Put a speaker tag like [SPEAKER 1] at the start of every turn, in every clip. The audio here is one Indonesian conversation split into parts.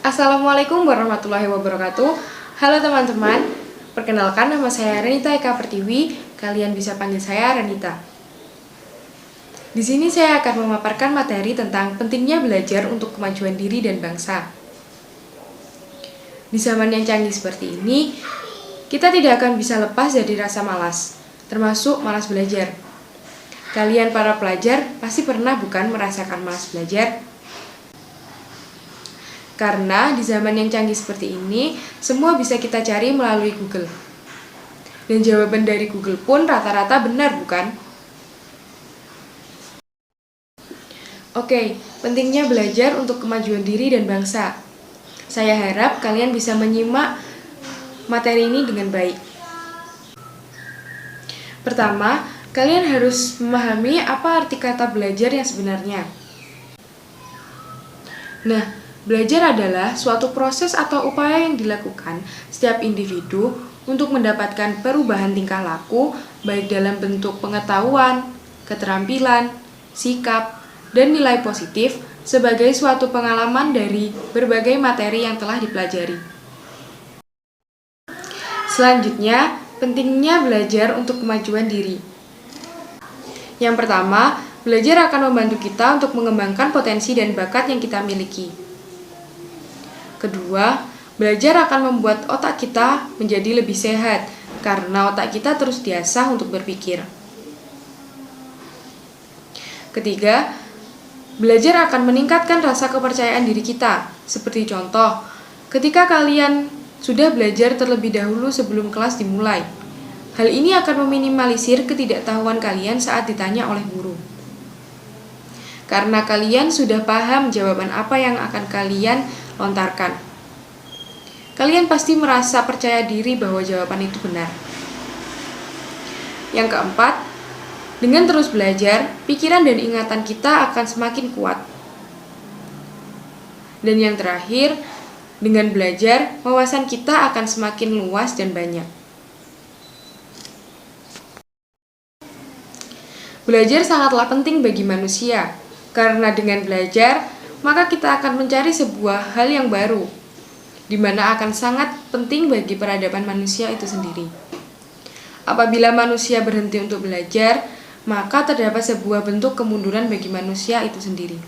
[SPEAKER 1] Assalamualaikum warahmatullahi wabarakatuh. Halo teman-teman, perkenalkan nama saya Renita Eka Pertiwi. Kalian bisa panggil saya Renita. Di sini saya akan memaparkan materi tentang pentingnya belajar untuk kemajuan diri dan bangsa. Di zaman yang canggih seperti ini, kita tidak akan bisa lepas dari rasa malas, termasuk malas belajar. Kalian para pelajar pasti pernah bukan merasakan malas belajar? Karena di zaman yang canggih seperti ini, semua bisa kita cari melalui Google. Dan jawaban dari Google pun rata-rata benar, bukan? Oke, pentingnya belajar untuk kemajuan diri dan bangsa. Saya harap kalian bisa menyimak materi ini dengan baik. Pertama, kalian harus memahami apa arti kata belajar yang sebenarnya. Nah, belajar adalah suatu proses atau upaya yang dilakukan setiap individu untuk mendapatkan perubahan tingkah laku, baik dalam bentuk pengetahuan, keterampilan, sikap, dan nilai positif sebagai suatu pengalaman dari berbagai materi yang telah dipelajari. Selanjutnya, pentingnya belajar untuk kemajuan diri. Yang pertama, belajar akan membantu kita untuk mengembangkan potensi dan bakat yang kita miliki. Kedua, belajar akan membuat otak kita menjadi lebih sehat karena otak kita terus diasah untuk berpikir. Ketiga, belajar akan meningkatkan rasa kepercayaan diri kita. Seperti contoh, ketika kalian sudah belajar terlebih dahulu sebelum kelas dimulai. Hal ini akan meminimalisir ketidaktahuan kalian saat ditanya oleh guru. Karena kalian sudah paham jawaban apa yang akan kalian lontarkan. Kalian pasti merasa percaya diri bahwa jawaban itu benar. Yang keempat, dengan terus belajar, pikiran dan ingatan kita akan semakin kuat. Dan yang terakhir, dengan belajar, wawasan kita akan semakin luas dan banyak. Belajar sangatlah penting bagi manusia, karena dengan belajar, maka kita akan mencari sebuah hal yang baru, di mana akan sangat penting bagi peradaban manusia itu sendiri. Apabila manusia berhenti untuk belajar, maka terdapat sebuah bentuk kemunduran bagi manusia itu sendiri.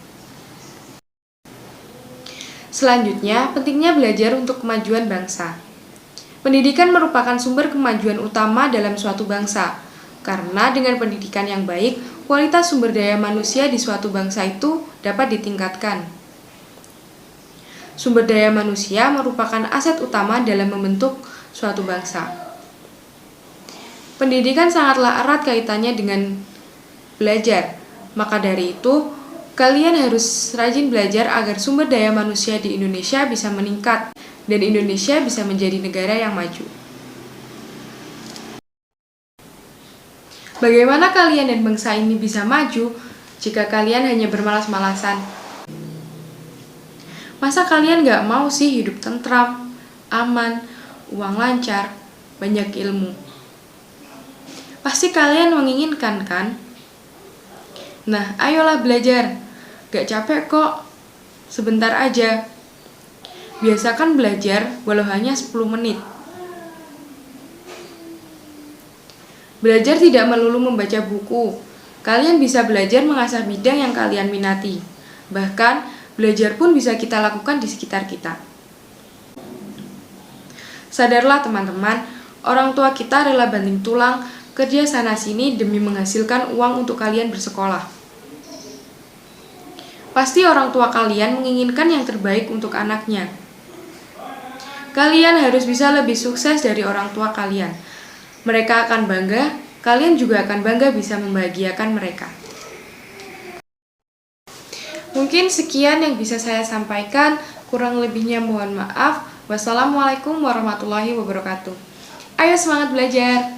[SPEAKER 1] Selanjutnya, pentingnya belajar untuk kemajuan bangsa. Pendidikan merupakan sumber kemajuan utama dalam suatu bangsa, karena dengan pendidikan yang baik, kualitas sumber daya manusia di suatu bangsa itu dapat ditingkatkan. Sumber daya manusia merupakan aset utama dalam membentuk suatu bangsa. Pendidikan sangatlah erat kaitannya dengan belajar. Maka dari itu, kalian harus rajin belajar agar sumber daya manusia di Indonesia bisa meningkat dan Indonesia bisa menjadi negara yang maju. Bagaimana kalian dan bangsa ini bisa maju jika kalian hanya bermalas-malasan? Masa kalian gak mau sih hidup tentram, aman, uang lancar, banyak ilmu? Pasti kalian menginginkan kan? Nah, ayolah belajar. Gak capek kok. Sebentar aja. Biasakan belajar walau hanya 10 menit. Belajar tidak melulu membaca buku. Kalian bisa belajar mengasah bidang yang kalian minati. Bahkan, belajar pun bisa kita lakukan di sekitar kita. Sadarlah teman-teman, orang tua kita rela banting tulang, kerja sana-sini demi menghasilkan uang untuk kalian bersekolah. Pasti orang tua kalian menginginkan yang terbaik untuk anaknya. Kalian harus bisa lebih sukses dari orang tua kalian. Mereka akan bangga, kalian juga akan bangga bisa membahagiakan mereka. Mungkin sekian yang bisa saya sampaikan, kurang lebihnya mohon maaf. Wassalamualaikum warahmatullahi wabarakatuh. Ayo semangat belajar!